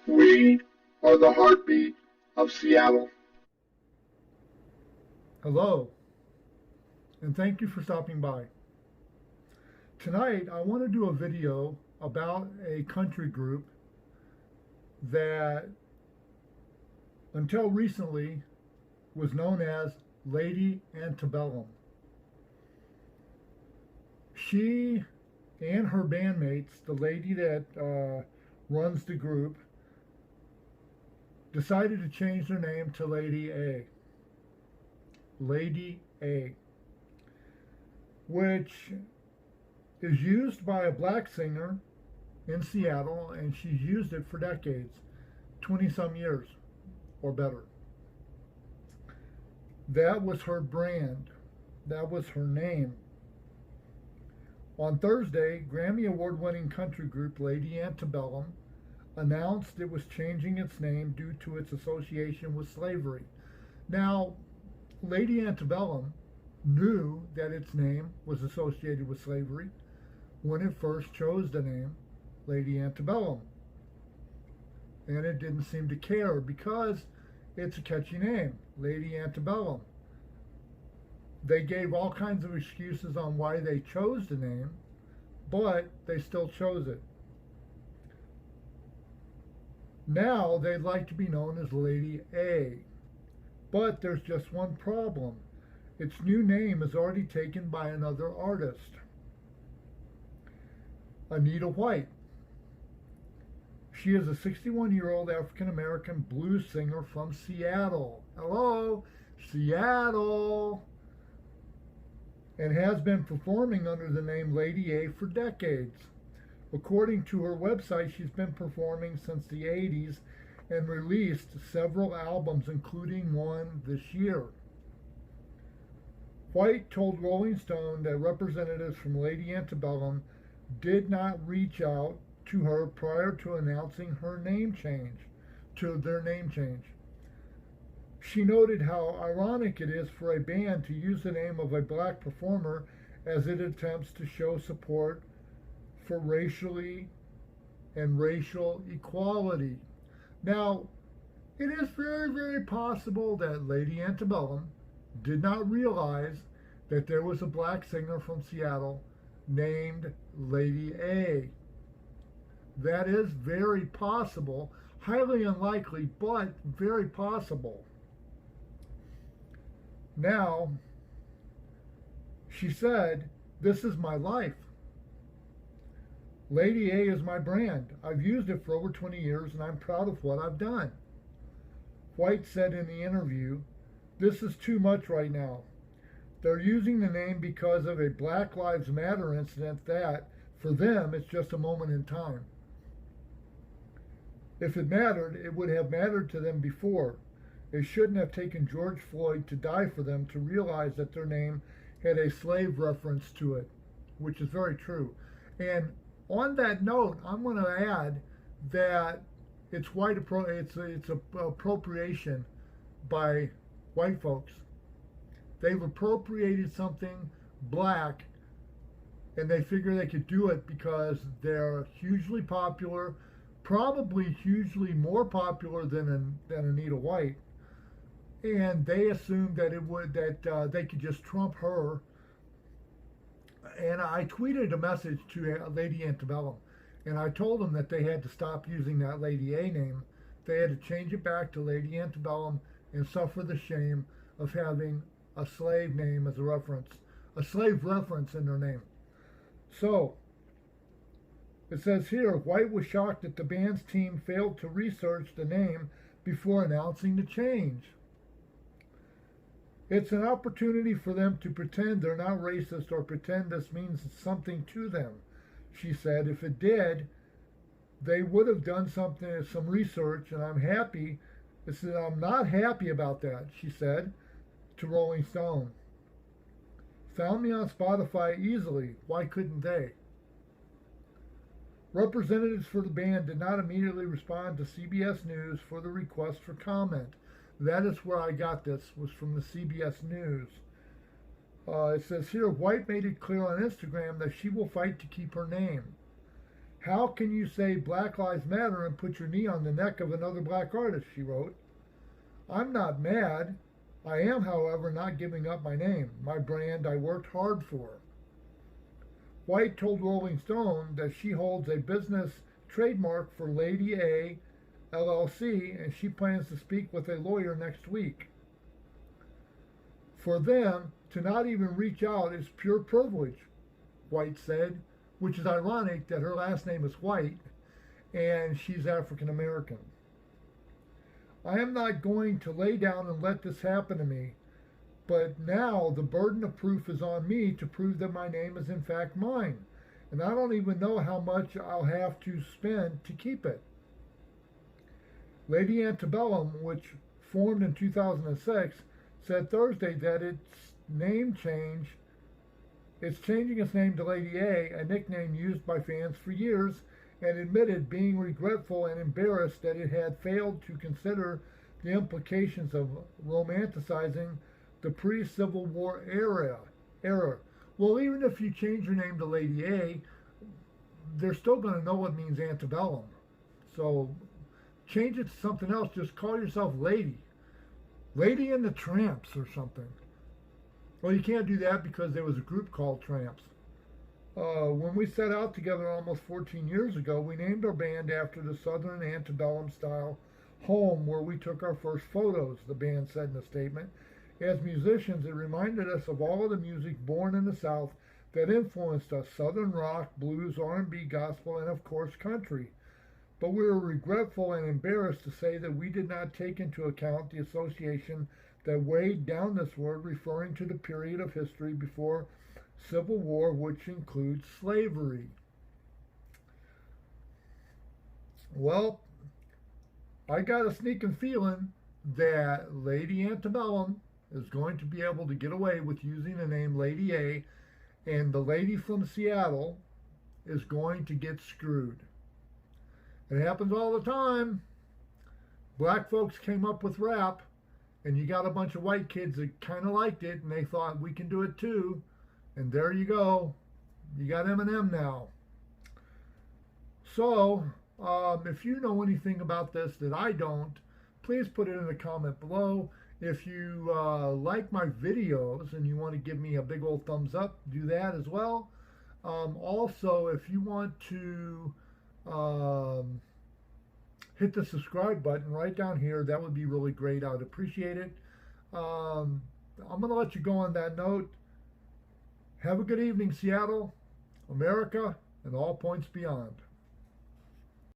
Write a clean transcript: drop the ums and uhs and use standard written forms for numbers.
We are the heartbeat of Seattle. Hello, and thank you for stopping by. Tonight, I want to do a video about a country group that, until recently, was known as Lady Antebellum. She and her bandmates, the lady that runs the group, decided to change their name to Lady A. Lady A, which is used by a black singer in Seattle, and she's used it for decades, 20 some years or better. That was her brand. That was her name. On Thursday, Grammy Award-winning country group Lady Antebellum announced it was changing its name due to its association with slavery. Now, Lady Antebellum knew that its name was associated with slavery when it first chose the name Lady Antebellum. And it didn't seem to care because it's a catchy name, Lady Antebellum. They gave all kinds of excuses on why they chose the name, but they still chose it. Now they'd like to be known as Lady A. But there's just one problem. Its new name is already taken by another artist, Anita White. She is a 61-year-old African-American blues singer from Seattle. Hello, Seattle! And has been performing under the name Lady A for decades. According to her website, she's been performing since the 80s and released several albums, including one this year. White told Rolling Stone that representatives from Lady Antebellum did not reach out to her prior to announcing their name change. She noted how ironic it is for a band to use the name of a black performer as it attempts to show support for racial equality. Now, it is very, very possible that Lady Antebellum did not realize that there was a black singer from Seattle named Lady A. That is very possible, highly unlikely, but very possible. Now, she said, "This is my life. Lady A is my brand. I've used it for over 20 years and I'm proud of what I've done." White said in the interview, "This is too much right now. They're using the name because of a Black Lives Matter incident that, for them, it's just a moment in time. If it mattered, it would have mattered to them before. It shouldn't have taken George Floyd to die for them to realize that their name had a slave reference to it," which is very true. And on that note, I'm going to add that it's appropriation by white folks. They've appropriated something black, and they figure they could do it because they're hugely popular, probably hugely more popular than Anita White, and they assumed that they could just trump her. And I tweeted a message to Lady Antebellum, and I told them that they had to stop using that Lady A name. They had to change it back to Lady Antebellum and suffer the shame of having a slave name as a reference, a slave reference in their name. So, it says here, White was shocked that the band's team failed to research the name before announcing the change. It's an opportunity for them to pretend they're not racist or pretend this means something to them, she said. If it did, they would have done some research, and I'm happy. I'm not happy about that, she said to Rolling Stone. Found me on Spotify easily. Why couldn't they? Representatives for the band did not immediately respond to CBS News for the request for comment. That is where I got this, was from the CBS News. It says here, White made it clear on Instagram that she will fight to keep her name. How can you say Black Lives Matter and put your knee on the neck of another black artist, she wrote. I'm not mad. I am, however, not giving up my name, my brand I worked hard for. White told Rolling Stone that she holds a business trademark for Lady A, LLC, and she plans to speak with a lawyer next week. For them to not even reach out is pure privilege, White said, which is ironic that her last name is White and she's African American. I am not going to lay down and let this happen to me, but now the burden of proof is on me to prove that my name is in fact mine, and I don't even know how much I'll have to spend to keep it. Lady Antebellum, which formed in 2006, said Thursday that it's changing its name to Lady A nickname used by fans for years, and admitted being regretful and embarrassed that it had failed to consider the implications of romanticizing the pre-Civil War era. Well, even if you change your name to Lady A, they're still going to know what means antebellum. So change it to something else. Just call yourself Lady. Lady and the Tramps or something. Well, you can't do that because there was a group called Tramps. When we set out together almost 14 years ago, we named our band after the Southern antebellum style home where we took our first photos, the band said in a statement. As musicians, it reminded us of all of the music born in the South that influenced us: Southern rock, blues, R&B, gospel, and of course country. But we were regretful and embarrassed to say that we did not take into account the association that weighed down this word, referring to the period of history before Civil War, which includes slavery. Well, I got a sneaking feeling that Lady Antebellum is going to be able to get away with using the name Lady A, and the lady from Seattle is going to get screwed. It happens all the time. Black folks came up with rap, and you got a bunch of white kids that kind of liked it, and they thought we can do it too. And there you go. You got Eminem now. So, if you know anything about this that I don't, please put it in a comment below. If you like my videos and you want to give me a big old thumbs up, do that as well. Also, if you want to hit the subscribe button right down here, that would be really great. I would appreciate it. I'm going to let you go on that note. Have a good evening, Seattle, America, and all points beyond.